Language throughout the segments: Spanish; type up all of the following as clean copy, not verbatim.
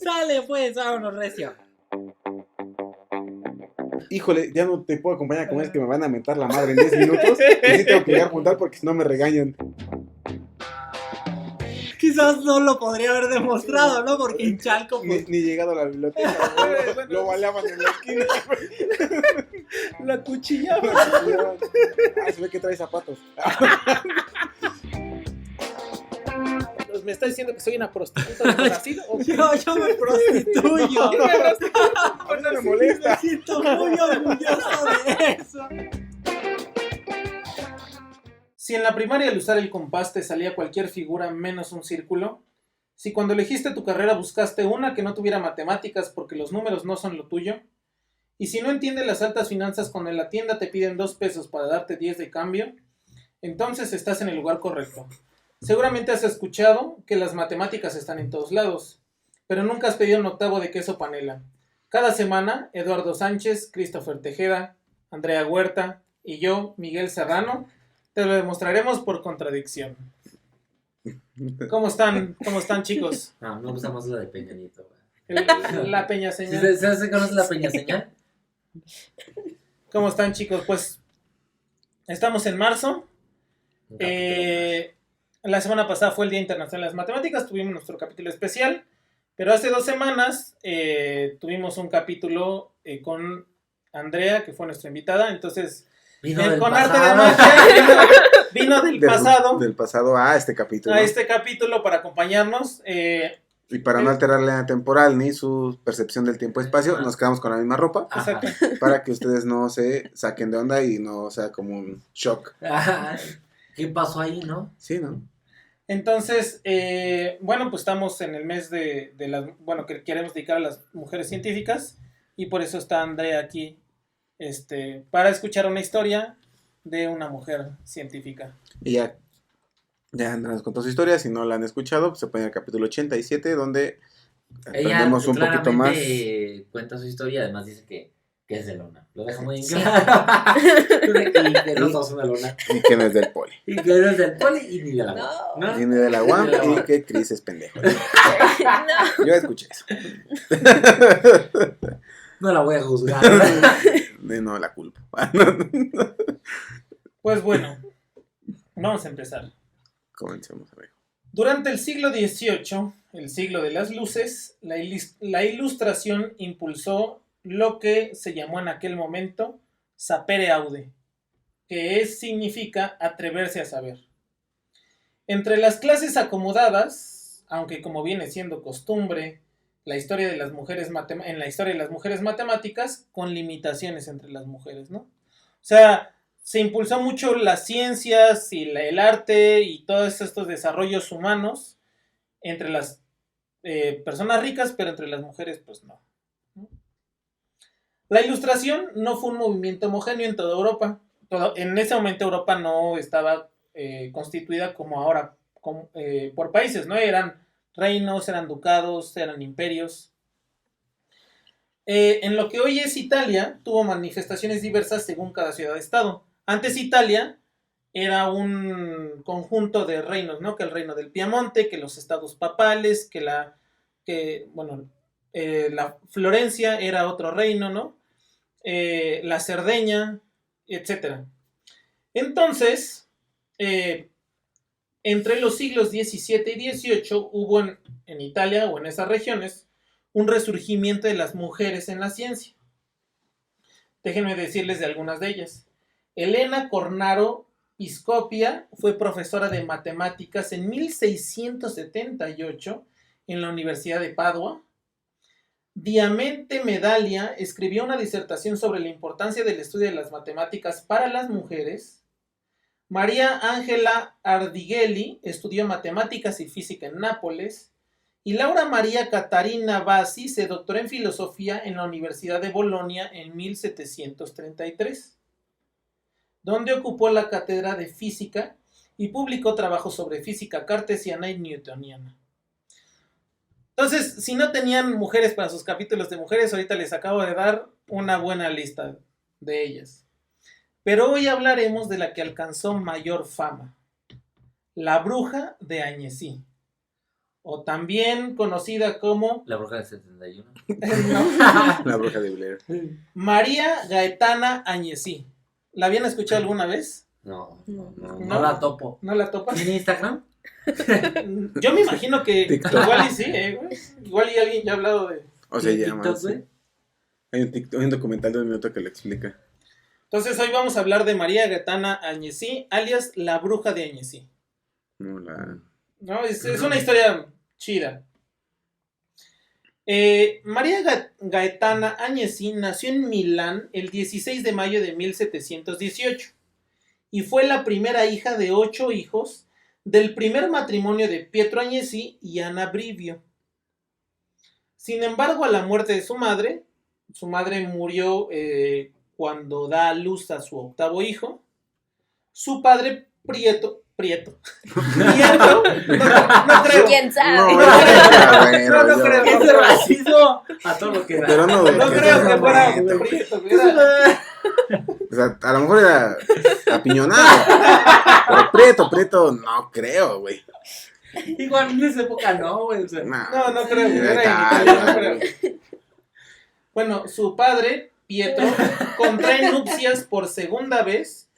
Dale, pues, vámonos, recio. Híjole, ya no te puedo acompañar a comer, es que me van a mentar la madre en 10 minutos. Y sí tengo que llegar a juntar porque si no me regañan. Quizás no lo podría haber demostrado, ¿no? Porque en Chalco, pues, Ni llegado a la biblioteca, güey. Lo baleaban en la esquina. la cuchillaba. Se ve que trae zapatos. ¿Me estás diciendo que soy una prostituta de Brasil? Yo me prostituyo. A mí no me molesta. Me siento muy orgulloso de eso. Si en la primaria al usar el compás te salía cualquier figura menos un círculo, si cuando elegiste tu carrera buscaste una que no tuviera matemáticas porque los números no son lo tuyo, y si no entiendes las altas finanzas cuando en la tienda te piden 2 pesos para darte 10 de cambio, entonces estás en el lugar correcto. Seguramente has escuchado que las matemáticas están en todos lados, pero nunca has pedido un octavo de queso panela. Cada semana, Eduardo Sánchez, Christopher Tejeda, Andrea Huerta y yo, Miguel Serrano, te lo demostraremos por contradicción. ¿Cómo están, chicos? No, me gusta más la de Peña Nieto. La peña señal. ¿Se conoce la Peña Señal? ¿Cómo están, chicos? Pues estamos en marzo. La semana pasada fue el Día Internacional de las Matemáticas, tuvimos nuestro capítulo especial, pero hace 2 semanas tuvimos un capítulo con Andrea, que fue nuestra invitada, entonces con arte de magia vino del pasado. Del pasado a este capítulo. A este capítulo para acompañarnos. Y para no alterar la línea temporal ni su percepción del tiempo y espacio, nos quedamos con la misma ropa. Exacto. Para que ustedes no se saquen de onda y no sea como un shock. ¿Qué pasó ahí, no? Sí, ¿no? Entonces, bueno, pues estamos en el mes de las, bueno, que queremos dedicar a las mujeres científicas y por eso está Andrea aquí, para escuchar una historia de una mujer científica. Y ya Andrea nos contó su historia, si no la han escuchado, pues se puede ir al capítulo 87, donde aprendemos un poquito más. Cuenta su historia, además dice que es de lona. Lo deja muy en claro. Y que no somos una lona. Y que no es del poli. Y que no es del poli y ni de la UAM. ¿No? Ni de la UAM y que Cris es pendejo. No. Yo escuché eso. No la voy a juzgar. No la culpo. Pues bueno, vamos a empezar. Comencemos, amigo. Durante el siglo XVIII, el siglo de las luces, la ilustración impulsó lo que se llamó en aquel momento sapere aude, que significa atreverse a saber. Entre las clases acomodadas, aunque como viene siendo costumbre, en la historia de las mujeres matemáticas, con limitaciones entre las mujeres, ¿no? O sea, se impulsó mucho las ciencias y el arte y todos estos desarrollos humanos entre las personas ricas, pero entre las mujeres, pues no. La ilustración no fue un movimiento homogéneo en toda Europa. En ese momento Europa no estaba constituida como ahora por países, ¿no? Eran reinos, eran ducados, eran imperios. En lo que hoy es Italia, tuvo manifestaciones diversas según cada ciudad-estado. Antes Italia era un conjunto de reinos, ¿no? Que el reino del Piamonte, que los estados papales, la Florencia era otro reino, ¿no? La Cerdeña, etc. Entonces, entre los siglos XVII y XVIII hubo en Italia o en esas regiones un resurgimiento de las mujeres en la ciencia. Déjenme decirles de algunas de ellas. Elena Cornaro Piscopia fue profesora de matemáticas en 1678 en la Universidad de Padua. Diamante Medaglia escribió una disertación sobre la importancia del estudio de las matemáticas para las mujeres. María Ángela Ardighelli estudió matemáticas y física en Nápoles. Y Laura María Catarina Bassi se doctoró en filosofía en la Universidad de Bolonia en 1733, donde ocupó la cátedra de física y publicó trabajos sobre física cartesiana y newtoniana. Entonces, si no tenían mujeres para sus capítulos de mujeres, ahorita les acabo de dar una buena lista de ellas. Pero hoy hablaremos de la que alcanzó mayor fama, la bruja de Añezí. o también conocida como La bruja del 71. La bruja de Blair. María Gaetana Añezí. ¿La habían escuchado alguna vez? No la topo. ¿No la topas? ¿Tiene Instagram? Yo me imagino que TikTok. igual y sí, güey. Igual y alguien ya ha hablado de... O sea, ¿Tiene ya TikTok, más. güey? Hay un documental de un minuto que lo explica. Entonces hoy vamos a hablar de María Gaetana Añezí, alias la bruja de Añezí. No, la... ¿No? Es una historia chida. María Gaetana Añezí nació en Milán el 16 de mayo de 1718 y fue la primera hija de 8 hijos del primer matrimonio de Pietro Añezí y Ana Brivio. Sin embargo, a la muerte de su madre murió cuando da a luz a su 8º hijo. Su padre Prieto, no creo. ¿Quién sabe? No creo. ¿Qué es racismo? A todo lo que da. Pero no, No que creo sea que fuera Prieto. Prieto, güey, era- O sea, a lo mejor era apiñonado. Pero Prieto, no creo, güey. Igual en esa época no, güey. O sea, No creo, güey, Era era Italia, italiano, no creo. Bueno, su padre, Pietro, contrae nupcias por segunda vez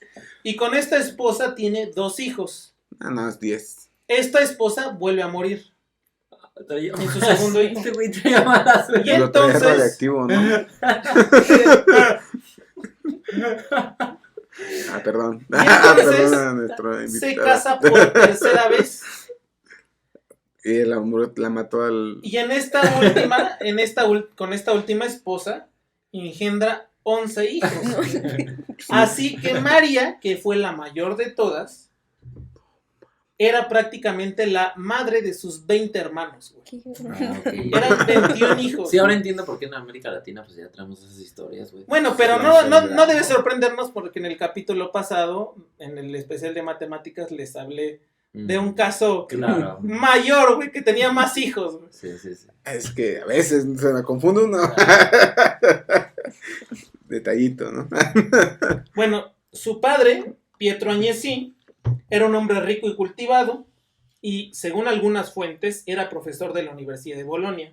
y con esta esposa tiene 2 hijos. No, es 10. Esta esposa vuelve a morir. traía En su segundo hijo. Este güey traía mala suerte. Y Lo traía entonces- radioactivo, ¿no? Perdón. Y entonces, Perdón a nuestro se invitado. casa por tercera vez. Y el amor la mató al... Y con esta última esposa engendra 11 hijos. Así que María, que fue la mayor de todas, era prácticamente la madre de sus 20 hermanos, güey. Eran 21 hijos. Sí, ahora entiendo por qué en América Latina pues ya tenemos esas historias, güey. Bueno, pero no debe sorprendernos porque en el capítulo pasado, en el especial de matemáticas, les hablé de un caso Claro. mayor, güey, que tenía más hijos, güey. Sí. Es que a veces se me confunde uno. Detallito, ¿no? Bueno, su padre, Pietro Añezí, era un hombre rico y cultivado y, según algunas fuentes, era profesor de la Universidad de Bolonia.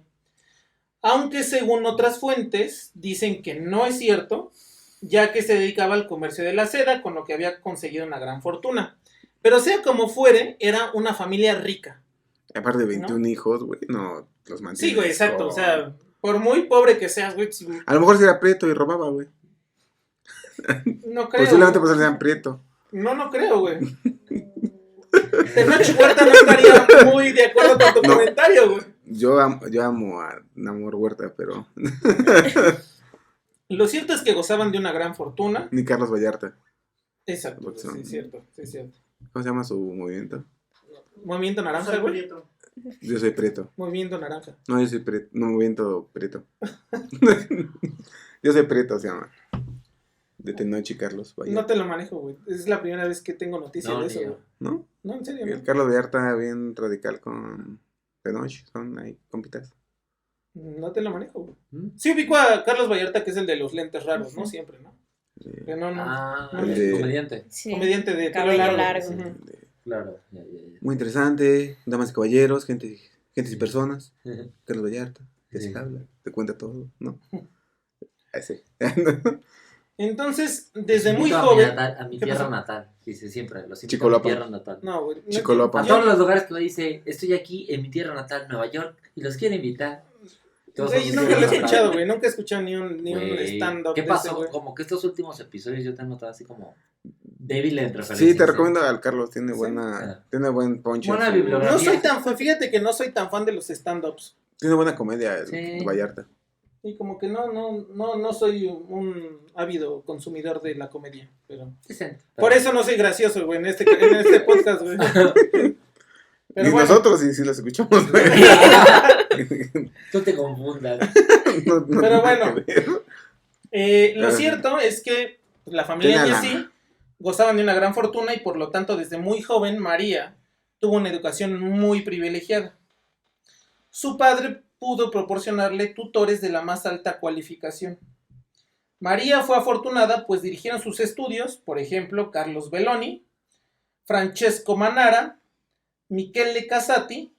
Aunque según otras fuentes dicen que no es cierto, ya que se dedicaba al comercio de la seda, con lo que había conseguido una gran fortuna. Pero sea como fuere, era una familia rica. Aparte de 21 hijos, güey, no los mantiene. Sí, güey, exacto. O sea, por muy pobre que seas, güey, A lo mejor si era prieto y robaba, güey. no creo. Posiblemente pues sean prieto. No creo, güey. Tenoch Huerta no estaría muy de acuerdo con tu No. comentario, güey. Yo amo a Namor Huerta, pero Lo cierto es que gozaban de una gran fortuna. ni Carlos Vallarta. Exacto, Porque sí, son- es cierto, sí, es cierto. ¿Cómo se llama su movimiento? Movimiento naranja, güey. Yo soy preto. Movimiento naranja. No, yo soy preto. No, movimiento preto. Yo soy preto, se llama. De Tenoch y Carlos No Vallarta. te lo manejo, güey. Es la primera vez que tengo noticia No, de ni eso, yo. güey. ¿No? No, en serio, El no. Carlos Vallarta bien radical con Tenoch. Son ahí compitas. No te lo manejo, güey. ¿Mm? Sí ubico a Carlos Vallarta, que es el de los lentes raros, ¿no? Siempre, ¿no? Sí. Pero no. Ah, no, el de- comediante. Sí. Comediante de pelo Cabello largo. largo. Ujú. Claro, ya. Muy interesante. Damas y caballeros, gentes y personas. Carlos Vallarta. Que Sí. se habla. Te cuenta todo, ¿no? Ese. Entonces, desde muy Invito joven. a mi ¿Qué tierra pasó? natal. Dice siempre, los invito a mi Chicolopa. tierra natal. No, güey. no Chicolopa. A quiero- todos los lugares que me dice, estoy aquí en mi tierra natal, Nueva York, y los quiero invitar. Todos Güey, son yo sus nunca lo he tierras escuchado, natales. güey. Nunca he escuchado ni un Güey, stand-up. ¿Qué de pasó? ese, güey. Como que estos últimos episodios yo te he notado así como débil en referencia. Sí, te recomiendo al Carlos. Tiene Sí. buena. Tiene buen punch. Buena en su- bibliografía. No soy tan fan, fíjate que no soy tan fan de los stand-ups. Tiene buena comedia el Sí. Vallarta. Y como que no soy un ávido consumidor de la comedia. Pero Decente. por eso no soy gracioso, güey, en este podcast, güey. Pero Ni bueno, nosotros sí los escuchamos, güey. Tú te confundas. No Pero tiene bueno. que ver. lo cierto es que la familia Tenía Añezí lana. gozaban de una gran fortuna y por lo tanto desde muy joven María tuvo una educación muy privilegiada. Su padre pudo proporcionarle tutores de la más alta cualificación. María fue afortunada pues dirigieron sus estudios, por ejemplo, Carlos Belloni, Francesco Manara, Michele Casati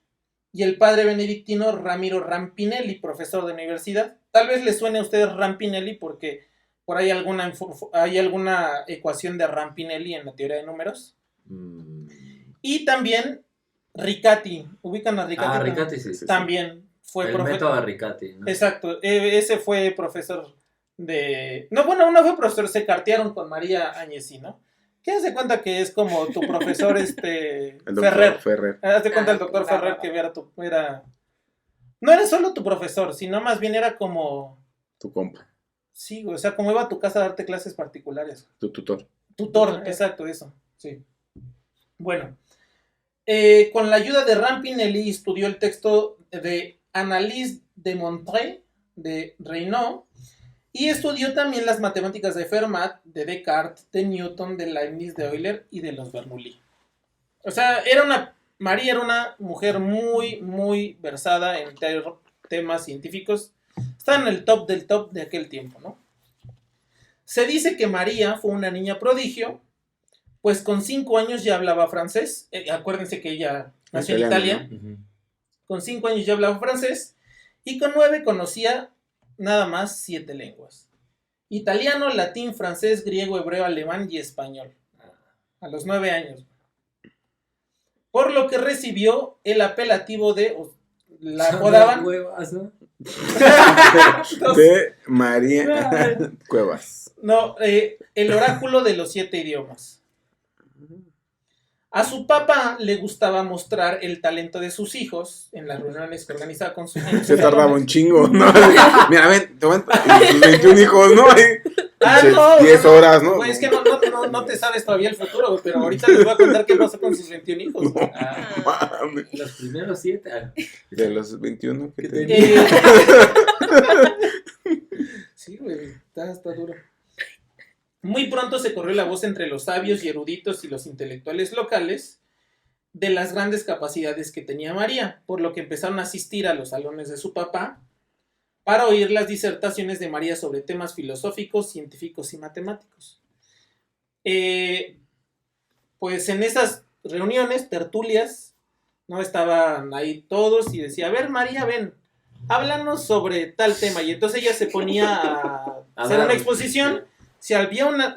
y el padre benedictino Ramiro Rampinelli, profesor de universidad. Tal vez les suene a ustedes Rampinelli porque por ahí hay alguna ecuación de Rampinelli en la teoría de números. Y también Riccati, ¿ubican a Riccati? Riccati, sí. También fue el método de Riccati, ¿no? Exacto, ese fue profesor de... No fue profesor, se cartearon con María Agnesi, ¿no? ¿Qué haz de cuenta que es como tu profesor El doctor Ferrer. Haz de cuenta el doctor Ferrer que era... No era solo tu profesor, sino más bien era como... Tu compa. Sí, o sea, como iba a tu casa a darte clases particulares. Tu tutor. Tutor, exacto, eso, sí. Bueno, con la ayuda de Rampinelli estudió el texto de Analyse de Montré de Reynaud y estudió también las matemáticas de Fermat, de Descartes, de Newton, de Leibniz, de Euler y de los Bernoulli. O sea, María era una mujer muy, muy versada en temas científicos. Está en el top del top de aquel tiempo, ¿no? Se dice que María fue una niña prodigio, pues con 5 años ya hablaba francés. Acuérdense que ella nació en Italia. ¿No? Con 5 años ya hablaba francés y con 9 conocía nada más 7 lenguas. Italiano, latín, francés, griego, hebreo, alemán y español. A los 9 años. Por lo que recibió el apelativo de... La apodaban... Huevas, ¿no? De María Cuevas. No, el oráculo de los 7 idiomas. A su papá le gustaba mostrar el talento de sus hijos en las reuniones que organizaba con sus hijos. Se tardaba un chingo, ¿no? Mira, ven, te van sus 21 hijos, ¿no? 10 horas, ¿no? Güey, es que no te sabes todavía el futuro, güey, pero ahorita les voy a contar qué pasó con sus 21 hijos. No, mames. Los primeros 7. De los 21 que te... Sí, güey, está duro. Muy pronto se corrió la voz entre los sabios y eruditos y los intelectuales locales de las grandes capacidades que tenía María, por lo que empezaron a asistir a los salones de su papá para oír las disertaciones de María sobre temas filosóficos, científicos y matemáticos. Pues en esas reuniones, tertulias, ¿no? Estaban ahí todos y decía, a ver María, ven, háblanos sobre tal tema. Y entonces ella se ponía a hacer una exposición. Si había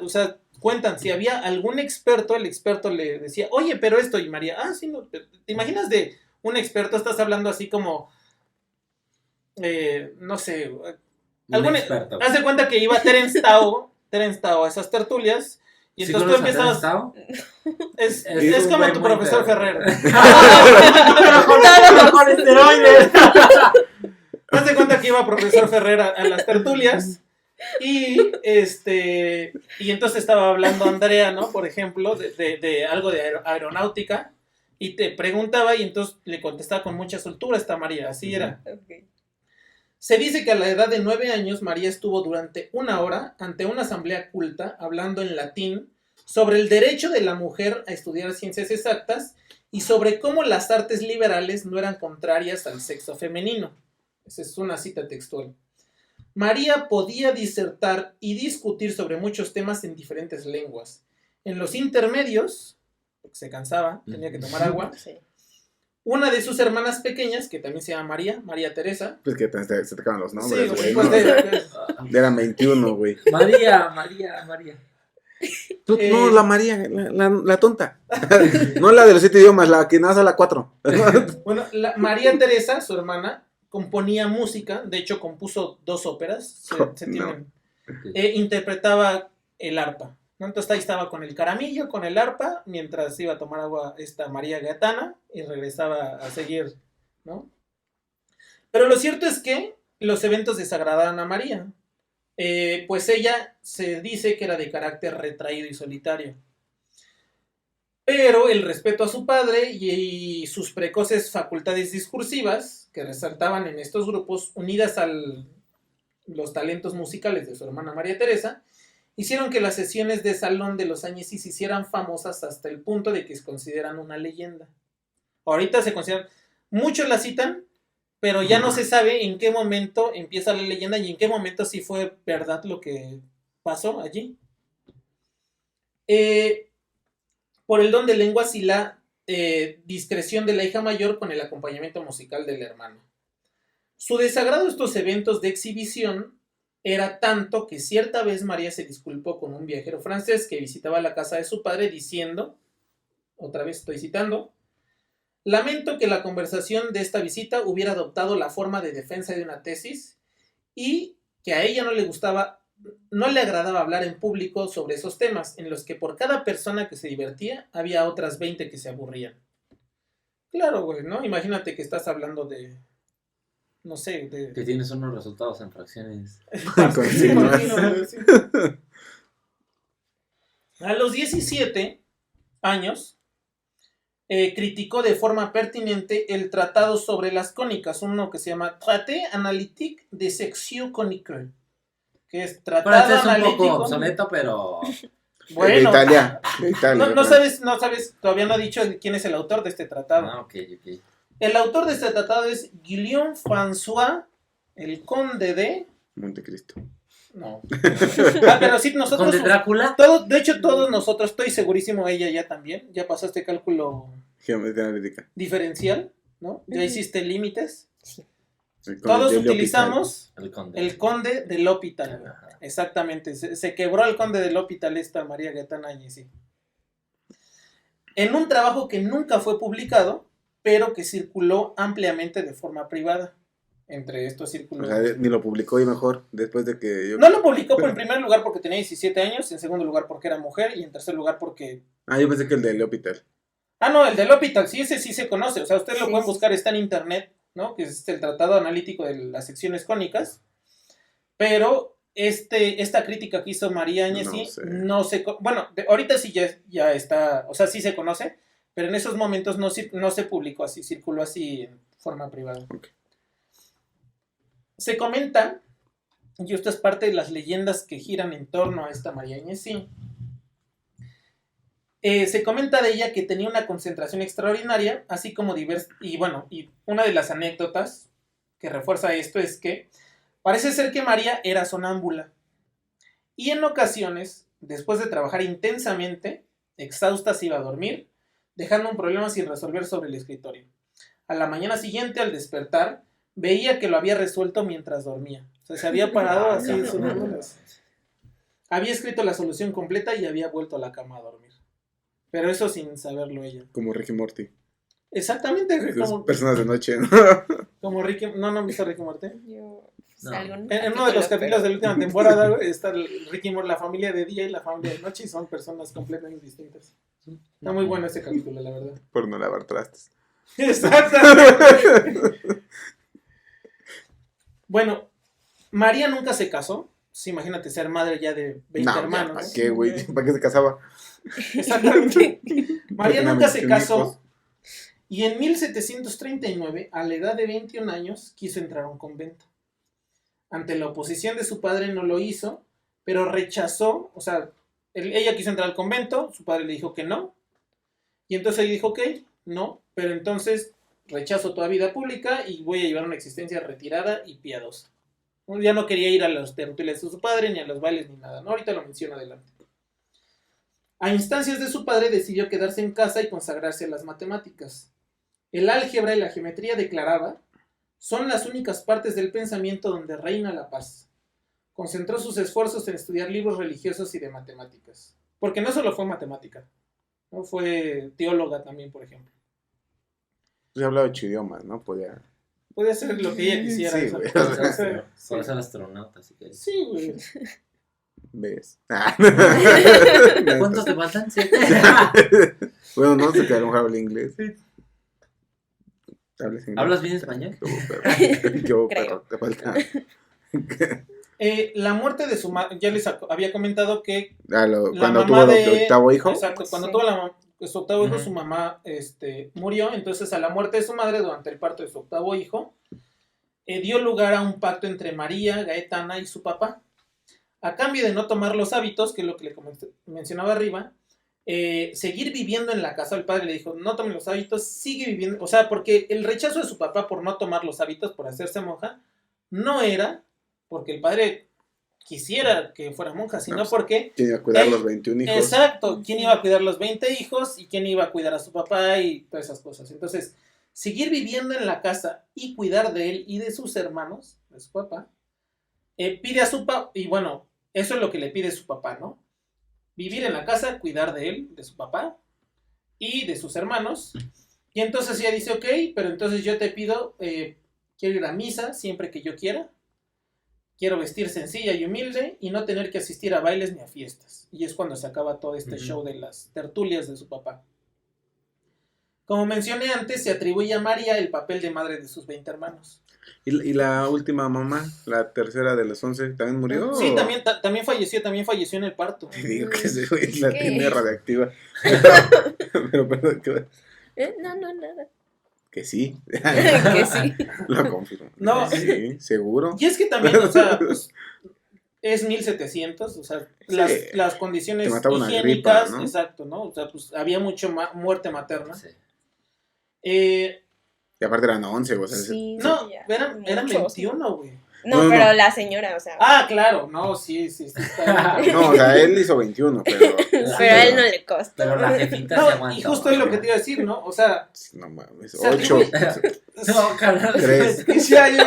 si había algún experto, el experto le decía, oye, pero esto, y María, sí, no, ¿te imaginas de un experto? Estás hablando así como, no sé, haz de cuenta que iba Terence Tao a esas tertulias, y ¿Sí entonces tú empezabas, es como tu profesor Ferrer. Con esteroides. Haz de cuenta que iba profesor Ferrer a las tertulias. Y entonces estaba hablando Andrea, ¿no? Por ejemplo, de algo de aeronáutica, y te preguntaba y entonces le contestaba con mucha soltura esta María, así era. Okay. Se dice que a la edad de 9 años María estuvo durante 1 hora ante una asamblea culta hablando en latín sobre el derecho de la mujer a estudiar ciencias exactas y sobre cómo las artes liberales no eran contrarias al sexo femenino. Esa es una cita textual. María podía disertar y discutir sobre muchos temas en diferentes lenguas. En los intermedios, porque se cansaba, tenía que tomar agua, Sí. una de sus hermanas pequeñas, que también se llama María Teresa. Pues que se te acaban los nombres, Sí, güey. pues No, eran 21, güey. María. Tú, no, la María, la tonta. No la de los 7 idiomas, la que nace a la 4. Bueno, María Teresa, su hermana, componía música, de hecho compuso 2 óperas, interpretaba el arpa, ¿no? Entonces ahí estaba con el caramillo, con el arpa, mientras iba a tomar agua esta María Gaetana y regresaba a seguir, ¿no? Pero lo cierto es que los eventos desagradaron a María, pues ella se dice que era de carácter retraído y solitario. Pero el respeto a su padre y sus precoces facultades discursivas, que resaltaban en estos grupos, unidas a los talentos musicales de su hermana María Teresa, hicieron que las sesiones de salón de los Agnesi se hicieran famosas hasta el punto de que se consideran una leyenda. Ahorita se consideran, muchos la citan, pero ya no se sabe en qué momento empieza la leyenda y en qué momento sí fue verdad lo que pasó allí. Por el don de lenguas y la discreción de la hija mayor con el acompañamiento musical del hermano. Su desagrado a estos eventos de exhibición era tanto que cierta vez María se disculpó con un viajero francés que visitaba la casa de su padre diciendo, otra vez estoy citando, lamento que la conversación de esta visita hubiera adoptado la forma de defensa de una tesis y que a ella no le agradaba hablar en público sobre esos temas, en los que por cada persona que se divertía, había otras 20 que se aburrían. Claro, güey, ¿no? Imagínate que estás hablando de, no sé, de... Que tienes unos resultados en fracciones. Sí, imagino, güey, sí. A los 17 años, criticó de forma pertinente el tratado sobre las cónicas, uno que se llama Traité analytique des sections coniques, que es tratado Para es un analítico. poco obsoleto, pero... Bueno, de Italia. no sabes, todavía no ha dicho quién es el autor de este tratado. Ah, ok. El autor de este tratado es Guillaume François, el conde de... Montecristo. No. Pero sí, nosotros... ¿Conde Drácula? De hecho, todos nosotros, estoy segurísimo, ella ya también, ya pasó este cálculo Geometría analítica. diferencial, ¿no? Ya hiciste límites. El Todos conde de utilizamos El conde. del Hospital. Ajá. Exactamente. Se quebró el conde del Hospital esta María Gaetana Agnesi. En un trabajo que nunca fue publicado, pero que circuló ampliamente de forma privada entre estos O círculos. sea, ni lo publicó y mejor, después de que yo... No lo publicó en primer lugar porque tenía 17 años, en segundo lugar porque era mujer y en tercer lugar porque... Ah, yo pensé que el de Leopital. Ah, no, el del Hospital, sí, ese sí se conoce. O sea, ustedes lo Sí, pueden sí. buscar, está en internet, ¿no? Que es el tratado analítico de las secciones cónicas. Pero esta crítica que hizo María Agnesi no se... Bueno, ahorita sí ya está, o sea, sí se conoce, pero en esos momentos no se publicó así, circuló así en forma privada. Okay. Se comenta, y esto es parte de las leyendas que giran en torno a esta María Agnesi, se comenta de ella que tenía una concentración extraordinaria, así como diversas, y una de las anécdotas que refuerza esto es que parece ser que María era sonámbula, y en ocasiones, después de trabajar intensamente, exhausta se iba a dormir, dejando un problema sin resolver sobre el escritorio. A la mañana siguiente, al despertar, veía que lo había resuelto mientras dormía. O sea, se había parado así en su número. Había escrito la solución completa y había vuelto a la cama a dormir. Pero eso sin saberlo ella. Como Ricky Morty. Exactamente. Como personas de noche, ¿no? Como Ricky... No visto Ricky Morty. Yo No. En uno de los capítulos de la última temporada, güey, está Ricky Morty, la familia de día y la familia de noche, y son personas completamente distintas. Está muy bueno ese capítulo, la verdad. Por no lavar trastes. Exactamente. Bueno, María nunca se casó. Sí, imagínate ser madre ya de 20 No, hermanos. ¿para qué, güey? ¿Para qué se casaba? Exactamente. María Tenía nunca se 21 casó hijos. y en 1739, a la edad de 21 años, quiso entrar a un convento. Ante la oposición de su padre no lo hizo, pero rechazó, o sea, ella quiso entrar al convento, su padre le dijo que no, y entonces ella dijo, ok, no, pero entonces rechazo toda vida pública y voy a llevar una existencia retirada y piadosa. Ya no quería ir a los tertulias de su padre, ni a los bailes, ni nada, ¿no? Ahorita lo menciono adelante. A instancias de su padre decidió quedarse en casa y consagrarse a las matemáticas. El álgebra y la geometría, declaraba, son las únicas partes del pensamiento donde reina la paz. Concentró sus esfuerzos en estudiar libros religiosos y de matemáticas. Porque no solo fue matemática, ¿no? Fue teóloga también, por ejemplo. Pues hablaba 8 idiomas, ¿no? Podía hacer lo que ella quisiera. Sí, esa güey. persona. Para ser astronauta, si quieres. Sí, güey. ¿Ves? ¿Cuántos te faltan? ¿7? Bueno, no sé que a lo mejor habla inglés. ¿Hablas bien español? ¿Qué hubo, Creo. perro? Te falta. La muerte de su madre, ya les había comentado que Cuando mamá tuvo de- el octavo hijo. exacto, cuando Sí. tuvo su octavo hijo, Ujú. su mamá murió. Entonces, a la muerte de su madre, durante el parto de su octavo hijo, dio lugar a un pacto entre María Gaetana y su papá. A cambio de no tomar los hábitos, que es lo que le mencionaba arriba, seguir viviendo en la casa. El padre le dijo, no tome los hábitos, sigue viviendo. O sea, porque el rechazo de su papá por no tomar los hábitos, por hacerse monja, no era porque el padre quisiera que fuera monja, sino pues, porque... ¿Quién iba a cuidar los 21 hijos? Exacto, quién iba a cuidar los 20 hijos y quién iba a cuidar a su papá y todas esas cosas. Entonces, seguir viviendo en la casa y cuidar de él y de sus hermanos, de su papá, pide a su papá, y bueno, eso es lo que le pide su papá, ¿no? Vivir en la casa, cuidar de él, de su papá y de sus hermanos. Y entonces ella dice, ok, pero entonces yo te pido, quiero ir a misa siempre que yo quiera. Quiero vestir sencilla y humilde y no tener que asistir a bailes ni a fiestas. Y es cuando se acaba todo este show de las tertulias de su papá. Como mencioné antes, se atribuye a María el papel de madre de sus 20 hermanos. ¿Y la última mamá, la tercera de los 11, también murió? Sí, también falleció en el parto. Te digo que ese güey la ¿Qué? tiene radiactiva. Pero perdón, No, nada. que sí. Que sí. Lo confirmo. No. Sí, seguro. Y es que también, o sea, pues, es 1700, o sea, Sí. las condiciones Te mataba una higiénicas, gripa, ¿no? exacto, ¿no? O sea, pues había mucho muerte materna. Sí. Y aparte eran 11, o sea, Sí, No, ya. eran Muchos. 21, güey. No, No, pero no. la señora, o sea. Ah, claro, no, sí, está bien. no, o sea, él hizo 21, pero... Pero a él no le costó. Pero la jefita se No, aguantó. y justo es lo que te iba a decir, ¿no? O sea, No mames, Se 8. atribuye- No, carnal. 3. y si hay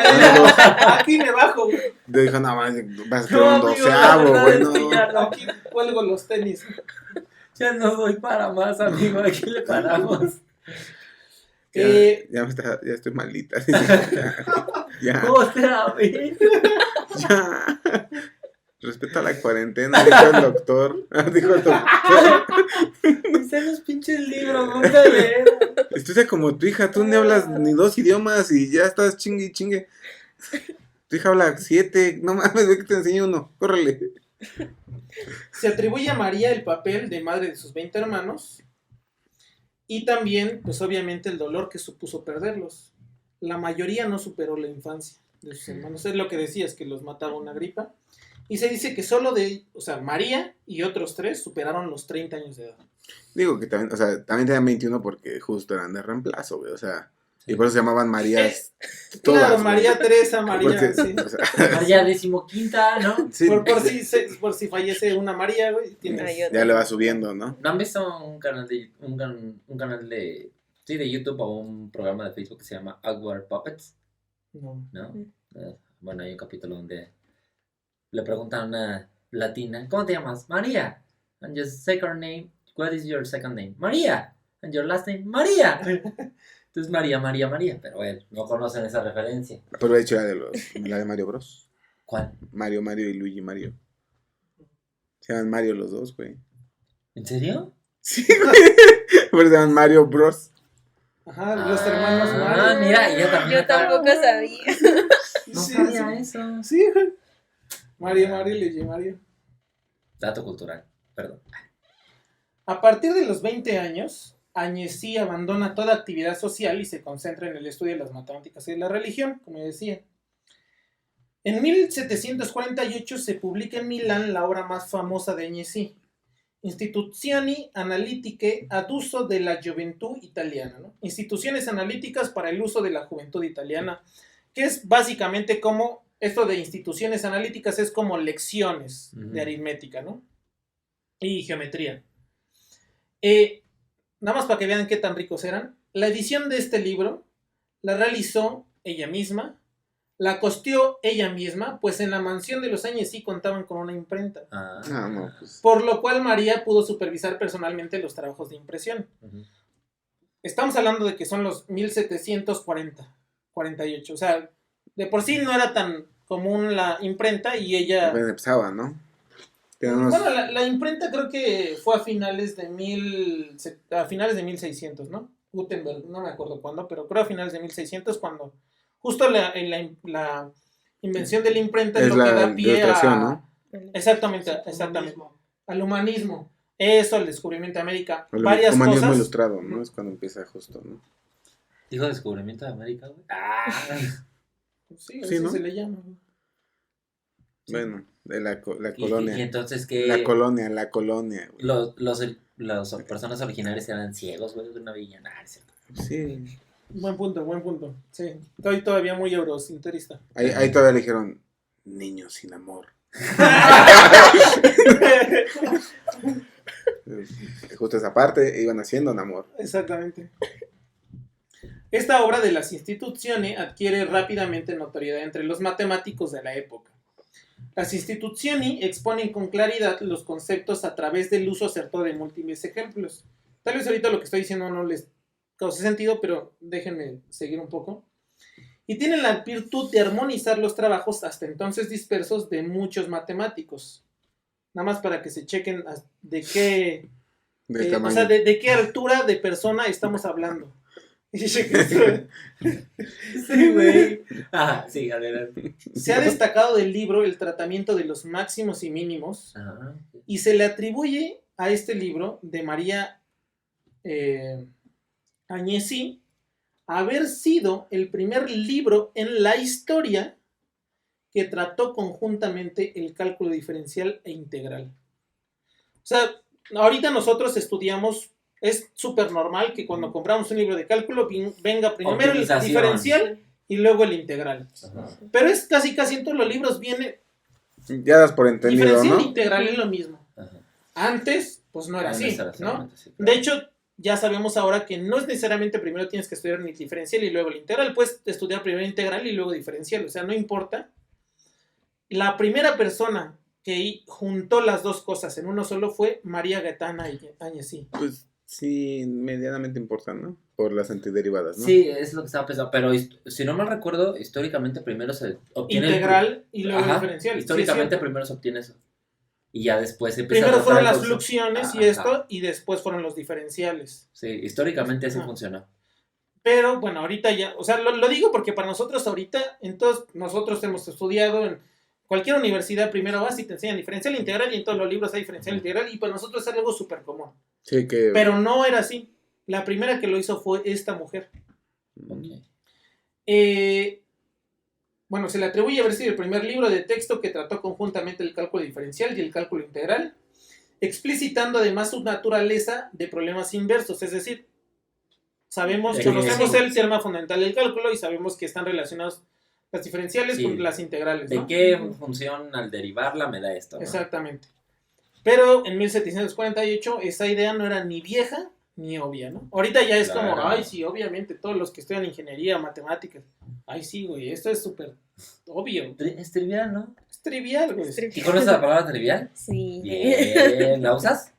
aquí me bajo, güey. Yo dije, no mames, vas a quedar No, un amigo, la 12avo, verdad güey, es que no. ya no. Aquí cuelgo los tenis. Ya no doy para más, amigo. Aquí le paramos. Ya, Eh, ya estoy malita. Ya, Otra vez. ya. Respeta la cuarentena, dijo el doctor. Dijo el doctor. Están los pinches libros, nunca leer. Estudia como tu hija, tú ni hablas ni 2 idiomas y ya estás chingue y chingue. Tu hija habla 7, no mames, ve que te enseño uno, córrele. Se atribuye a María el papel de madre de sus 20 hermanos y también, pues obviamente, el dolor que supuso perderlos. La mayoría no superó la infancia de sus hermanos. Es lo que decías, que los mataba una gripa. Y se dice que solo María y otros 3 superaron los 30 años de edad. Digo que también, o sea, también tenían 21 porque justo eran de reemplazo, güey, o sea, y por eso se llamaban Marías todas. Claro, güey. María Teresa, María, Porque, sí. o sea, María 15ª, ¿no? sí, Por si fallece una María, güey, tienes... Ay, yo ya le va subiendo, ¿no? ¿No han visto un canal de sí, de YouTube o un programa de Facebook que se llama Awkward Puppets? No. ¿No? Bueno, hay un capítulo donde le preguntan a una latina, ¿cómo te llamas? María. And your second name, what is your second name? María. And your last name, María. Entonces María, pero él no conocen esa referencia. Pero de hecho la de Mario Bros. ¿Cuál? Mario y Luigi Mario. Se llaman Mario los dos, güey. ¿En serio? Sí, güey. Por eso se llaman Mario Bros. Ajá, los hermanos Mario. Ah, mira, yo también. Yo tampoco sabía. No Sí, sabía sí. eso. Sí, güey. Mario, Luigi, Mario. Dato cultural, perdón. A partir de los 20 años, Agnesi abandona toda actividad social y se concentra en el estudio de las matemáticas y de la religión, como decía. En 1748 se publica en Milán la obra más famosa de Agnesi, Istituzioni Analitiche ad uso della Gioventù Italiana, ¿no? Instituciones analíticas para el uso de la juventud italiana, que es básicamente como, esto de instituciones analíticas es como lecciones de aritmética, ¿no? Y geometría. Nada más para que vean qué tan ricos eran. La edición de este libro la realizó ella misma, la costeó ella misma, pues en la mansión de los Agnesi contaban con una imprenta. No, pues. Por lo cual María pudo supervisar personalmente los trabajos de impresión. Estamos hablando de que son los 1748. O sea, de por sí no era tan común la imprenta y ella... Apenas empezaba, ¿no? Tenemos... Bueno, la imprenta creo que fue a finales de 1600, ¿no? Gutenberg, no me acuerdo cuándo, pero creo a finales de 1600 cuando justo la invención de la imprenta es lo que da pie ilustración, ¿no? Exactamente. Al humanismo. Eso, al descubrimiento de América. Varias humanismo cosas. ilustrado, ¿no? Es cuando empieza justo, ¿no? ¿Dijo descubrimiento de América, güey? Sí, Sí, así ¿no? se le llama. Bueno, de la ¿Y colonia. entonces qué? La colonia, güey. Las personas originarias eran ciegos, güey, de una villa. Nah, es cierto. Sí. Buen punto. Sí, estoy todavía muy eurocentrista. Ahí todavía le dijeron, niños sin amor, Justo esa parte, iban haciendo un amor. Exactamente. Esta obra de las Istituzioni adquiere rápidamente notoriedad entre los matemáticos de la época. Las Istituzioni exponen con claridad los conceptos a través del uso acertado de múltiples ejemplos. Tal vez ahorita lo que estoy diciendo no les cause sentido, pero déjenme seguir un poco. Y tienen la virtud de armonizar los trabajos hasta entonces dispersos de muchos matemáticos. Nada más para que se chequen de qué, Del tamaño. o sea, de qué altura de persona estamos hablando. Y chequen esto. Sí, güey. Ajá, sí, adelante. Se ha destacado del libro el tratamiento de los máximos y mínimos Ajá. y se le atribuye a este libro de María Agnesi haber sido el primer libro en la historia que trató conjuntamente el cálculo diferencial e integral. O sea, ahorita nosotros estudiamos, es súper normal que cuando compramos un libro de cálculo venga primero el Optimización. diferencial y luego el integral. Ajá. Pero es casi en todos los libros viene Ya das por entendido, diferencial e ¿no? integral es lo mismo. Ajá. Antes, pues no era No así, necesariamente, ¿no? sí, claro. De hecho, ya sabemos ahora que no es necesariamente primero tienes que estudiar el diferencial y luego el integral. Puedes estudiar primero integral y luego diferencial. O sea, no importa. La primera persona que juntó las dos cosas en uno solo fue María Gaetana Agnesi. Pues sí, medianamente importan, ¿no? Por las antiderivadas, ¿no? Sí, es lo que estaba pensando, pero si no mal recuerdo, históricamente primero se obtiene Integral y luego Ajá, diferencial. Sí, históricamente es cierto. primero se obtiene eso. Y ya después se empieza Primero a fueron tratar las el fluxiones Ajá. y esto, y después fueron los diferenciales. Sí, históricamente así Ajá. funcionó. Pero bueno, ahorita ya, o sea, lo digo porque para nosotros ahorita, entonces nosotros hemos estudiado en cualquier universidad, primero vas y te enseñan diferencial integral y en todos los libros hay diferencial integral y para nosotros es algo súper común. Sí, que... Pero no era así. La primera que lo hizo fue esta mujer. Ok. Bueno, se le atribuye haber sido el primer libro de texto que trató conjuntamente el cálculo diferencial y el cálculo integral, explicitando además su naturaleza de problemas inversos, es decir, conocemos el tema fundamental del cálculo y sabemos que están relacionados las diferenciales Sí. con las integrales, ¿De ¿no? qué función al derivarla me da esto? ¿no? Exactamente. Pero en 1748 esa idea no era ni vieja ni obvia, ¿no? Ahorita ya es Claro. como, ay, sí, obviamente, todos los que estudian ingeniería, matemáticas, ay, sí, güey, esto es súper obvio. Es trivial, ¿no? Es trivial, güey. Es trivial. ¿Y conoces la palabra trivial? Sí. Bien, ¿la usas?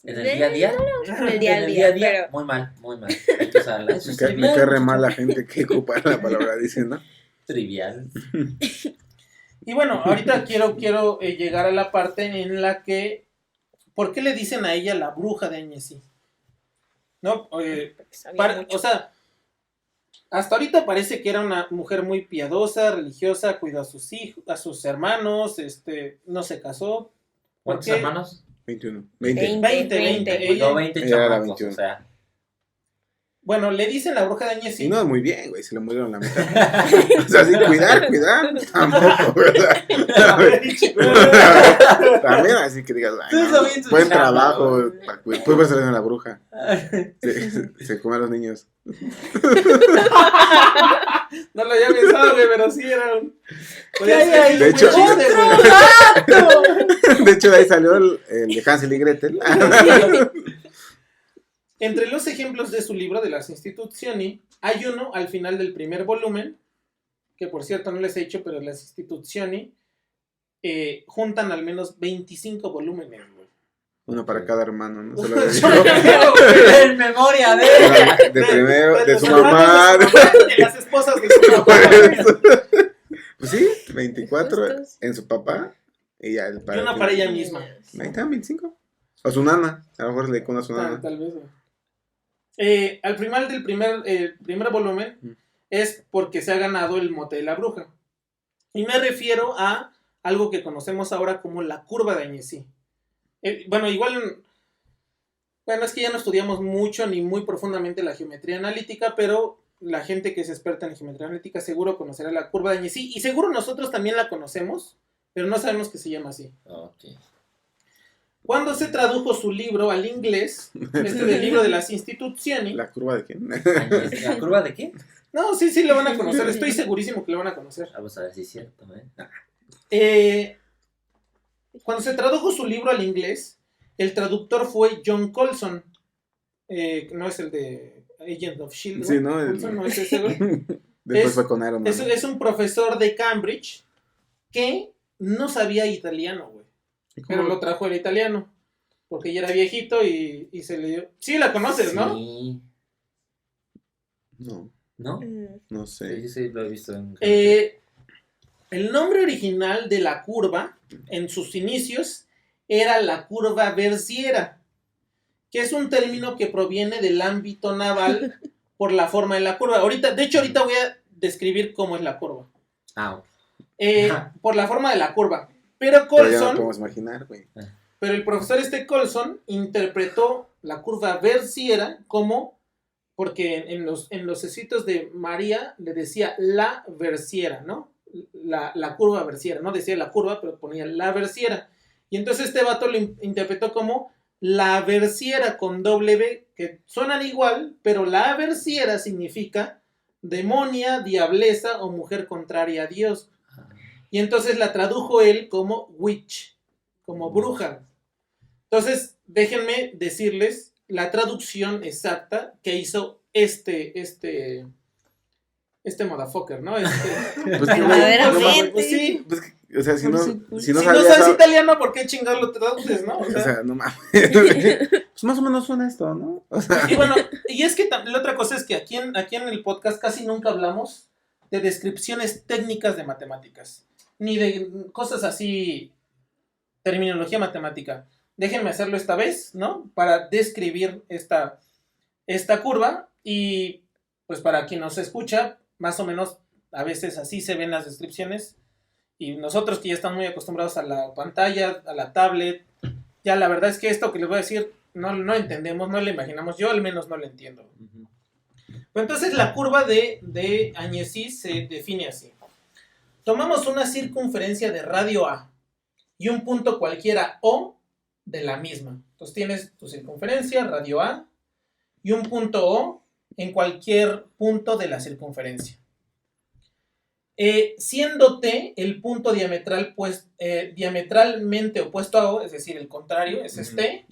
¿En el día a día? En el día En a el día, día. pero Muy mal, muy mal. Hay que usarla. Eso es Me trivial. cae re mal la gente que ocupa la palabra, dice, ¿no? Trivial. Y bueno, ahorita quiero llegar a la parte en la que, ¿por qué le dicen a ella la bruja de Agnesi? ¿No? sabía mucho. O sea, hasta ahorita parece que era una mujer muy piadosa, religiosa, cuidó a sus hijos, a sus hermanos, no se casó. ¿Cuántos ¿Por qué? hermanos? 21. 20. 20. No, 20 Ella era la chamacos, 21. o sea. Bueno, le dicen la bruja de Agnesi. Y no, muy bien, güey, se le murieron la mitad. O sea, sí, cuidar, tampoco, ¿verdad? También así que digas, ay, Tú no, sabías tu buen chamba, trabajo, güey. después vas a ver a la bruja. Se come a los niños. No lo había pensado, güey, pero sí era un... ¿Qué hay ahí? De hecho- chiste, güey. De hecho, de ahí salió el de Hansel y Gretel. Entre los ejemplos de su libro de las Istituzioni, hay uno al final del primer volumen, que por cierto no les he dicho, pero las Istituzioni juntan al menos 25 volúmenes, güey. Uno para cada hermano, ¿no? Se lo había Yo dicho. creo, En memoria de. De primero, de los su hermanos mamá. de su mamá y de las esposas de su Por papá. eso. Pues sí, 24 Justos. en su papá y ya el Y una para ella misma. Ahí están, 25. O su nana. A lo mejor le dedicó una a su nana. Tal vez, güey. Al final del primer volumen es porque se ha ganado el mote de la bruja. Y me refiero a algo que conocemos ahora como la curva de Agnesi. Bueno, es que ya no estudiamos mucho ni muy profundamente la geometría analítica, pero la gente que es experta en geometría analítica seguro conocerá la curva de Agnesi y seguro nosotros también la conocemos, pero no sabemos que se llama así. Ok. Cuando se tradujo su libro al inglés, del libro de las Istituzioni, ¿La curva de quién? ¿La curva de qué? no, sí lo van a conocer, estoy segurísimo que lo van a conocer. Vamos a ver si es cierto, ¿eh? Cuando se tradujo su libro al inglés, el traductor fue John Colson. No es el de Agent of S.H.I.E.L.D. Sí, ¿no? Colson no es ese, güey. Después fue con Iron Man. Es un profesor de Cambridge que no sabía italiano, güey. Pero lo trajo el italiano. Porque ya era viejito y se le dio. Sí, la conoces, ¿no? Sí. No, ¿No? no sé. Sí, lo he visto en... El nombre original de la curva, en sus inicios, era la curva versiera, que es un término que proviene del ámbito naval por la forma de la curva. De hecho, ahorita voy a describir cómo es la curva. Ah, Por la forma de la curva. Pero Pero ya no Colson, podemos imaginar, güey. pero el profesor Colson interpretó la curva versiera como, porque en los escritos de María le decía la versiera, ¿no? La curva versiera, no decía la curva, pero ponía la versiera. Y entonces este vato lo interpretó como la versiera con doble B, que suenan igual, pero la versiera significa demonia, diableza o mujer contraria a Dios. Y entonces la tradujo él como witch, como bruja. Entonces, déjenme decirles la traducción exacta que hizo este motherfucker, ¿no? Pues, Verdaderamente. Pues sí. Pues, o sea, si no Si no sabías sabes italiano, ¿por qué chingados lo traduces, no? O sea, no mames. Pues más o menos suena esto, ¿no? O sea, Y bueno, y es que la otra cosa es que aquí en el podcast casi nunca hablamos de descripciones técnicas de matemáticas, ni de cosas así, terminología matemática. Déjenme hacerlo esta vez, ¿no? Para describir esta curva y pues para quien nos escucha, más o menos a veces así se ven las descripciones y nosotros que ya estamos muy acostumbrados a la pantalla, a la tablet, ya la verdad es que esto que les voy a decir no entendemos, no lo imaginamos, yo al menos no lo entiendo. Pues entonces la curva de Agnesi se define así. Tomamos una circunferencia de radio A y un punto cualquiera O de la misma. Entonces tienes tu circunferencia, radio A, y un punto O en cualquier punto de la circunferencia. Siendo T el punto diametralmente opuesto a O, es decir, el contrario, ese es T,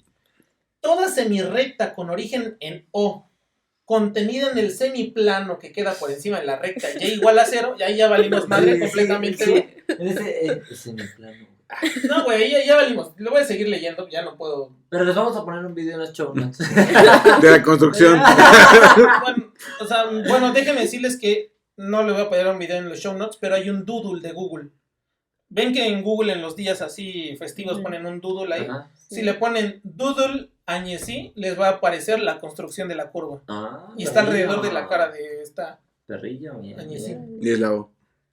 toda semirrecta con origen en O, contenida en el semiplano que queda por encima de la recta y igual a 0, y ahí ya valimos madre completamente, güey. Ese mi plano. No, güey, ya valimos. Lo voy a seguir leyendo, ya no puedo. Pero les vamos a poner un video en los show notes. de la construcción. Bueno, déjenme decirles que no le voy a poner un video en los show notes, pero hay un doodle de Google. Ven que en Google en los días así festivos ponen un doodle ahí. Ajá. Si le ponen doodle Agnesi, les va a aparecer la construcción de la curva. Y está alrededor de la cara de esta perrillo. Agnesi. Y es la O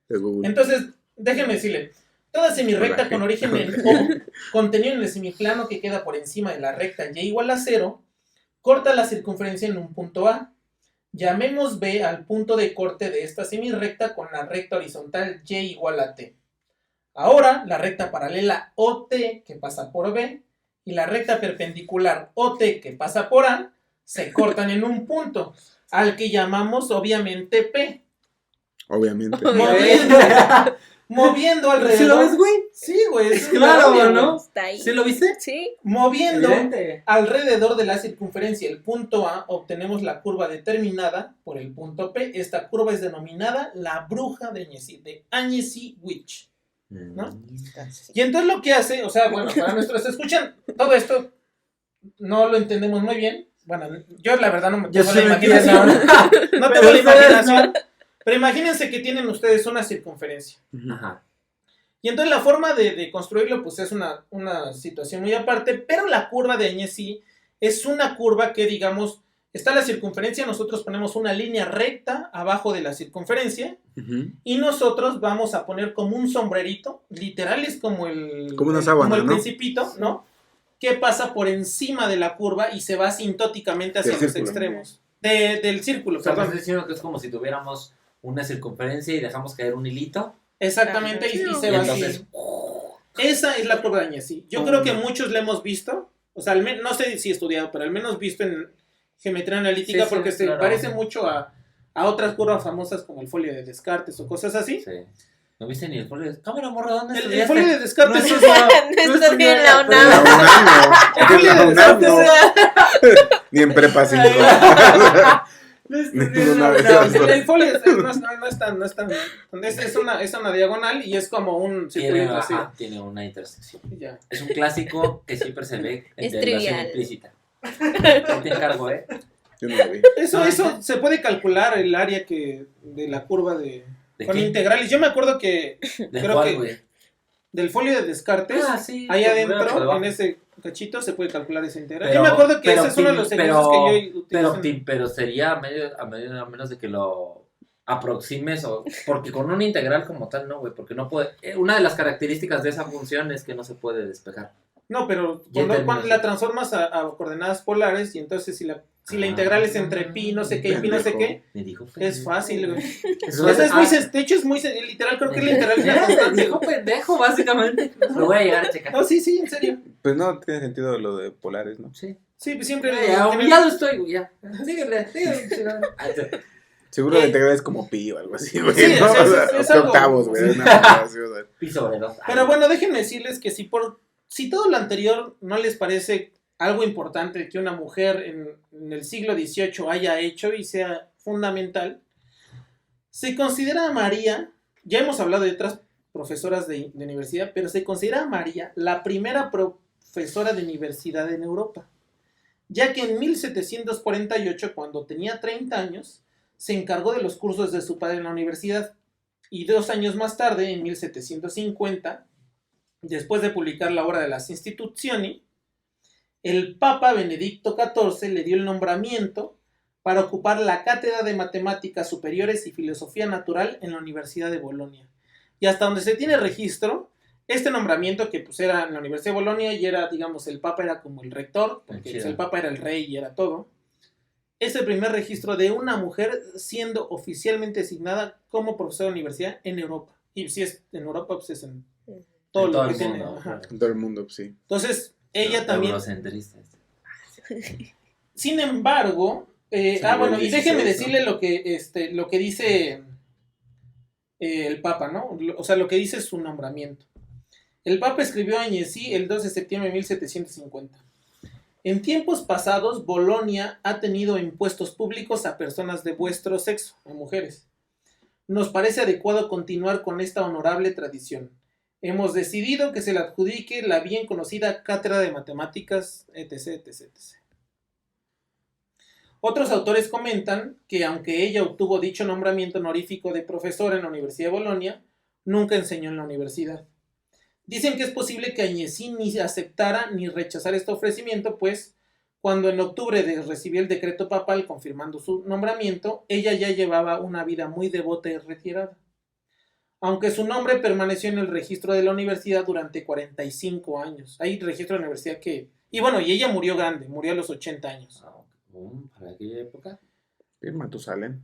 de Google. Entonces, déjenme decirle, toda semirrecta con origen en O, contenido en el semiplano que queda por encima de la recta y igual a 0, corta la circunferencia en un punto A. Llamemos B al punto de corte de esta semirrecta con la recta horizontal y igual a T. Ahora, la recta paralela OT que pasa por B y la recta perpendicular OT que pasa por A se cortan en un punto, al que llamamos obviamente P. Obviamente. Moviendo alrededor. ¿Sí lo ves, güey? Sí, güey. Es Claro, obvio, ¿no? Está ahí. ¿Sí lo viste? Sí. Moviendo Evidente. alrededor de la circunferencia el punto A, obtenemos la curva determinada por el punto P. Esta curva es denominada la bruja de Agnesi, de Agnesi Witch, ¿no? Y entonces lo que hace, o sea, bueno, para nuestros escuchan todo esto, no lo entendemos muy bien. Bueno, yo la verdad no me tengo la imaginación. No tengo la imaginación. Pero imagínense que tienen ustedes una circunferencia. Ajá. Y entonces la forma de construirlo pues es una situación muy aparte, pero la curva de Agnesi es una curva que, digamos, está la circunferencia, nosotros ponemos una línea recta abajo de la circunferencia y nosotros vamos a poner como un sombrerito, literal es como una sábana, como el ¿no? Principito, ¿no? Que pasa por encima de la curva y se va asintóticamente hacia Del los círculo. extremos. Del círculo, O sea, me perdón. estás diciendo que es como si tuviéramos una circunferencia y dejamos caer un hilito. Exactamente, y se Y va entonces, así. Esa es la curva de Agnesi. Yo creo que muchos la hemos visto, o sea, no sé si he estudiado, pero al menos visto en geometría analítica, Sí, sí, porque se claro. parece mucho a otras curvas famosas como el folio de Descartes o cosas así. sí. ¿No viste ni el folio? Cámara, morro, ¿dónde El estudiaste? folio de Descartes No, es No estudié en la En la UNAM. UNAM no. El folio En de la UNAM Descartes no. Ni en prepa 5. No Ninguna de esas dos. el folio no es tan, es una diagonal y es como un circulito así. Tiene una intersección. Ya. Es un clásico que siempre se ve en Es relación trivial. implícita. Yo te encargo, ¿eh? Yo no lo vi. Eso se puede calcular el área de la curva ¿De con qué? integrales. Yo me acuerdo que ¿De creo cuál, que güey? del folio de Descartes, Sí. ahí por adentro, debajo. en ese cachito, se puede calcular esa integral. Pero- Yo me acuerdo que pero ese es uno de los ejercicios que yo utilizo. Pero sería a menos de que lo aproximes porque con una integral como tal no, güey, porque no puede. Una de las características de esa función es que no se puede despejar. No, pero Y en cuando términos- la transformas a coordenadas polares y entonces si la integral es entre pi no sé qué y pi no sé qué, Me dijo es fácil, güey. Eso Esa es muy, ah, de hecho es muy literal, creo que la integral es una me constante. dijo pendejo, básicamente. Lo voy a llegar a checar. No, sí, en serio. Pues no tiene sentido lo de polares, ¿no? Sí. Sí, pues siempre Ya, humillado estoy, güey, ya. Síguele. Seguro Eh, la integral es como pi o algo así, güey. sí, ¿no? es O sea, es o algo- octavos, güey. sí. Una cosa así, o sea. Pi sobre 2. Pero bueno, déjenme decirles que si todo lo anterior no les parece algo importante que una mujer en el siglo XVIII haya hecho y sea fundamental, se considera a María, ya hemos hablado de otras profesoras de universidad, pero se considera a María la primera profesora de universidad en Europa, ya que en 1748, cuando tenía 30 años, se encargó de los cursos de su padre en la universidad, y 2 años más tarde, en 1750, después de publicar la obra de las Instituzioni, el Papa Benedicto XIV le dio el nombramiento para ocupar la cátedra de Matemáticas Superiores y Filosofía Natural en la Universidad de Bolonia. Y hasta donde se tiene registro, este nombramiento que pues era en la Universidad de Bolonia y era, digamos, el Papa era como el rector, porque pues, el Papa era el rey y era todo, es el primer registro de una mujer siendo oficialmente designada como profesora de universidad en Europa. Y si es en Europa, pues es en todo En lo todo que el tiene. mundo, Ajá. En todo el mundo, pues, sí. Entonces, ella también... Eurocentristas. Sin embargo, bueno, y déjenme decirle lo que dice el Papa, ¿no? O sea, lo que dice su nombramiento. El Papa escribió a Agnesi el 2 de septiembre de 1750. En tiempos pasados, Bolonia ha tenido impuestos públicos a personas de vuestro sexo, a mujeres. Nos parece adecuado continuar con esta honorable tradición. Hemos decidido que se le adjudique la bien conocida Cátedra de Matemáticas, etc., etc., etc. Otros autores comentan que aunque ella obtuvo dicho nombramiento honorífico de profesora en la Universidad de Bolonia, nunca enseñó en la universidad. Dicen que es posible que Agnesi ni aceptara ni rechazara este ofrecimiento, pues cuando en octubre recibió el decreto papal confirmando su nombramiento, ella ya llevaba una vida muy devota y retirada. Aunque su nombre permaneció en el registro de la universidad durante 45 años. Hay registro de la universidad que... Y bueno, y ella murió grande, murió a los 80 años. Para aquella época. En Matusalén.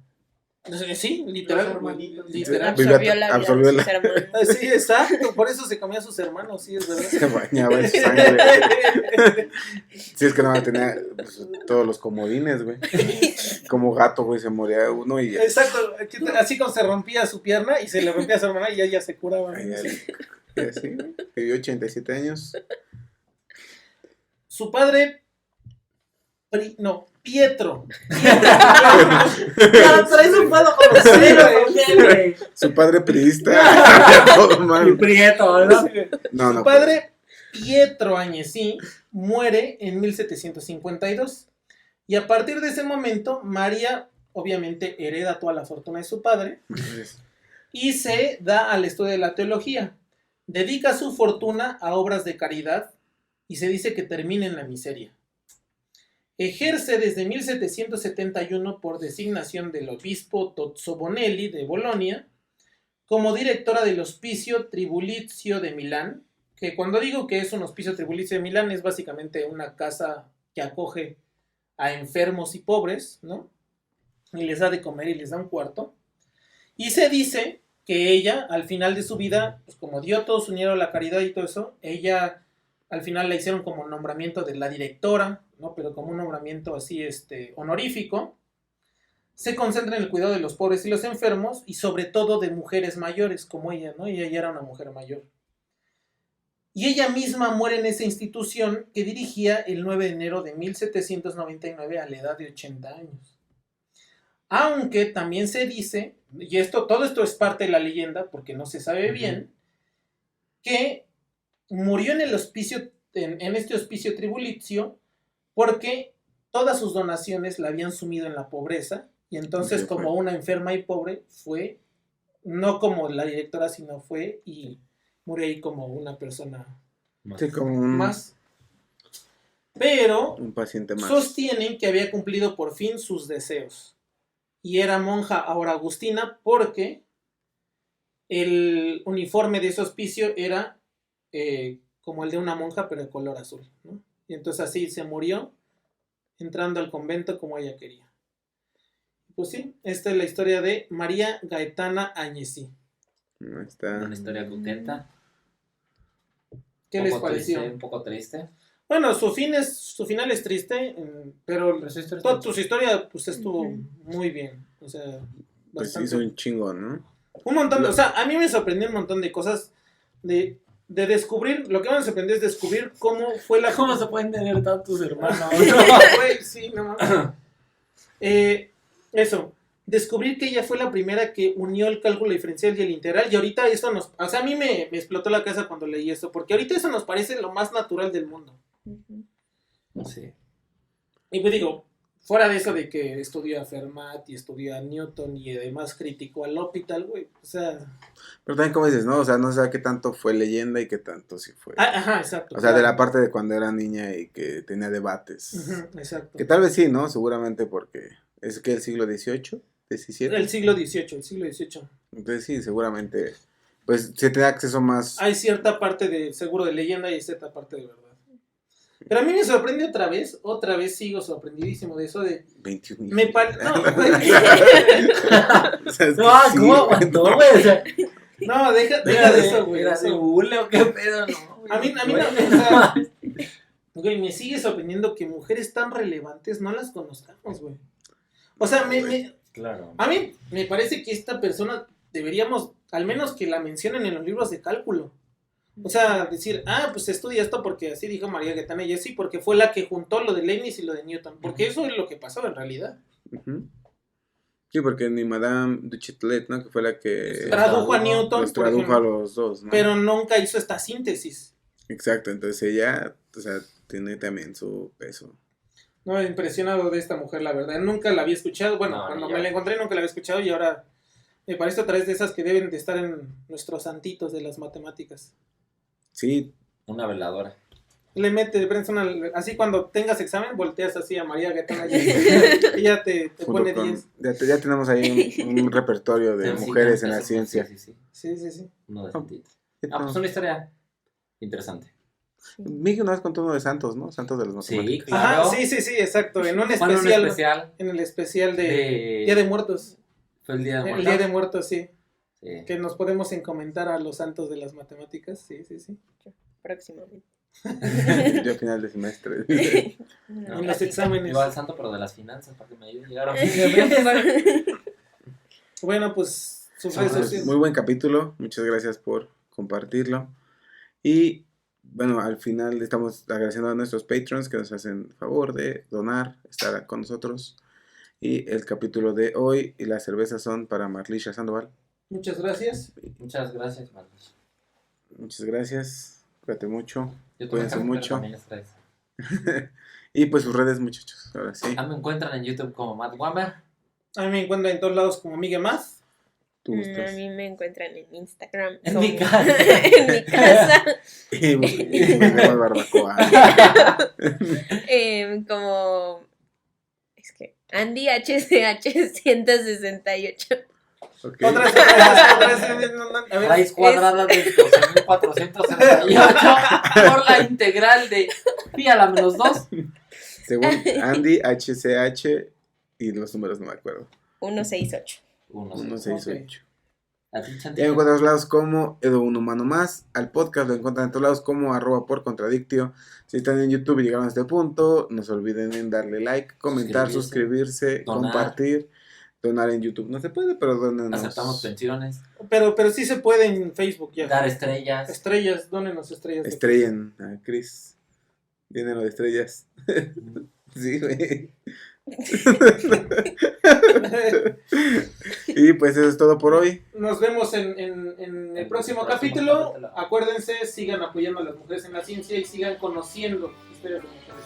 Sí, literal. Los hermanitos. Literal. Absorbió la vida absorbió de la- sus hermanos. Sí, exacto. Por eso se comía a sus hermanos, sí, es verdad. Se bañaba en su sangre. Sí, es que no tenía pues, todos los comodines, güey. Como gato, güey, se moría uno y ya. Exacto. Así como se rompía su pierna y se le rompía a su hermana y ella se curaba. Ay, y así, güey. Vivió 87 años. Su padre... Pietro. Ya traes un pedo con los güey. Su padre priista. Todo mal. Prieto, ¿no? No, Su no. padre, Pietro Agnesi, muere en 1752. Y a partir de ese momento, María, obviamente, hereda toda la fortuna de su padre y se da al estudio de la teología. Dedica su fortuna a obras de caridad y se dice que termina en la miseria. Ejerce desde 1771 por designación del obispo Tozzo Bonelli de Bolonia como directora del Hospicio Tribulizio de Milán, que cuando digo que es un Hospicio Tribulizio de Milán es básicamente una casa que acoge a enfermos y pobres, ¿no? Y les da de comer y les da un cuarto. Y se dice que ella, al final de su vida, pues como dio todo su dinero a la caridad y todo eso, ella al final la hicieron como nombramiento de la directora, ¿no? Pero como un nombramiento así, honorífico. se concentra en el cuidado de los pobres y los enfermos, y sobre todo de mujeres mayores como ella, ¿no? Ella ya era una mujer mayor. Y ella misma muere en esa institución que dirigía el 9 de enero de 1799 a la edad de 80 años. Aunque también se dice, y todo esto es parte de la leyenda, porque no se sabe bien, que murió en el hospicio, en este hospicio tribulizio, porque todas sus donaciones la habían sumido en la pobreza, y entonces como una enferma y pobre fue, no como la directora, sino fue y murió ahí como una persona Sí, como un más. Pero paciente más. sostienen que había cumplido por fin sus deseos. Y era monja ahora agustina porque el uniforme de ese hospicio era como el de una monja, pero de color azul, ¿no? Y entonces así se murió, entrando al convento como ella quería. Pues sí, esta es la historia de María Gaetana Agnesi. Está. Una historia coqueta. ¿Qué les pareció? Un poco triste. Bueno, su final es triste, pero toda su historia pues estuvo muy bien. O sea, Pues hizo un chingón, ¿no? un montón, o sea, a mí me sorprendió un montón de cosas de descubrir, lo que me sorprendió es descubrir cómo fue la... ¿Cómo se pueden tener tantos hermanos? Güey, sí, no mames. Eso, descubrir que ella fue la primera que unió el cálculo diferencial y el integral, y ahorita eso o sea, a mí me explotó la cabeza cuando leí esto, porque ahorita eso nos parece lo más natural del mundo. Sí. Y pues digo, fuera de eso de que estudió a Fermat y estudió a Newton y además criticó al L'Hôpital, güey, o sea... Pero también como dices, ¿no? O sea, no sé qué tanto fue leyenda y qué tanto sí fue. Ajá, exacto. O sea, claro. de la parte de cuando era niña y que tenía debates. Ujú, exacto. Que tal vez sí, ¿no? Seguramente porque es que el siglo XVIII, XVII. El siglo XVIII. Entonces sí, seguramente, pues se tenía acceso más. Hay cierta parte de seguro de leyenda y hay cierta parte de verdad. Pero a mí me sorprende otra vez sigo sorprendidísimo de eso de... 21 Me parece... No, güey. O sea, es que No, sí, ¿cómo aguantó, güey? O sea, No, deja de eso, güey. ¿Era de Eso. bule o qué pedo? No, güey. A mí no, o sea, güey, me sigue sorprendiendo que mujeres tan relevantes no las conozcamos, güey. O sea, Claro. a mí me parece que esta persona deberíamos, al menos que la mencionen en los libros de cálculo. O sea, decir, pues estudia esto porque así dijo María Gaetana Agnesi, porque fue la que juntó lo de Leibniz y lo de Newton. Porque eso es lo que pasó en realidad. Ujú. Sí, porque ni Madame Duchatelet, ¿no? Que fue la que Tradujo a Newton, los por tradujo ejemplo, a los dos, ¿no? pero nunca hizo esta síntesis. Exacto, entonces ella, o sea, tiene también su peso. No, me he impresionado de esta mujer, la verdad. Nunca la había escuchado. Bueno, No, cuando ni me yo. la encontré nunca la había escuchado y ahora me parece otra vez de esas que deben de estar en nuestros santitos de las matemáticas. Sí, Una veladora. Le prendes así cuando tengas examen, volteas así a María Gaetana Agnesi y ella te junto pone con- 10. ya tenemos ahí un repertorio de Sí, mujeres en la eso, ciencia. Sí, sí, sí. Sí, sí, sí. Uno de Ah, santitos. ¿Qué Ah, pues tal? una historia interesante. Miguel una vez contó uno de Santos, ¿no? Santos de los Sí, matemáticas. claro. Ajá, sí, exacto. En un Fue en un especial, especial en el especial de Día de Muertos. Fue el Día de El Muertos. Día de Muertos, sí. Sí. Que nos podemos encomendar a los santos de las matemáticas. Sí, sí, sí. Próximamente. Yo a final de semestre. En los exámenes. Iba al santo, pero de las finanzas, para que me ayude a llegar a Bueno, pues sus Ah, redes sociales. muy buen capítulo, muchas gracias por compartirlo. Y bueno, al final estamos agradeciendo a nuestros patrons que nos hacen el favor de donar, estar con nosotros. Y el capítulo de hoy y las cervezas son para Marlisha Sandoval. Muchas gracias. Muchas gracias, Marcos. Muchas gracias, cuídate mucho. Yo Cuídense también, mucho. también les traigo. Y pues sus redes, muchachos, ahora sí. Me encuentran en YouTube como Matt Wamber. A mí me encuentran en todos lados como Miguel Más. Tú A gustas. mí me encuentran en Instagram. En como- mi casa. en mi casa. Y vendemos barbacoa. Como. Es que. Andy HCH 168. Ok. Otras, a ver, Raíz cuadrada de 12.468 por la integral de pi a la menos 2. Según Andy, HCH y los números no me acuerdo. 168. 168. A ti, Y Chanti. me encuentran en todos lados como Edo Un Humano Más. Al podcast lo encuentran en todos lados como @porcontradictio. Si están en YouTube y llegaron a este punto, no se olviden en darle like, comentar, Suscribirse, suscribirse, donar. compartir, Donar en YouTube no se puede, pero donen. Aceptamos pensiones, Pero sí se puede en Facebook ya. dar estrellas. Estrellas, dónenos estrellas. Estrellen a Chris. Dinero de estrellas. Sí, güey. Y pues eso es todo por hoy. Nos vemos en el próximo capítulo. Acuérdense, sigan apoyando a las mujeres en la ciencia y sigan conociendo historias de mujeres.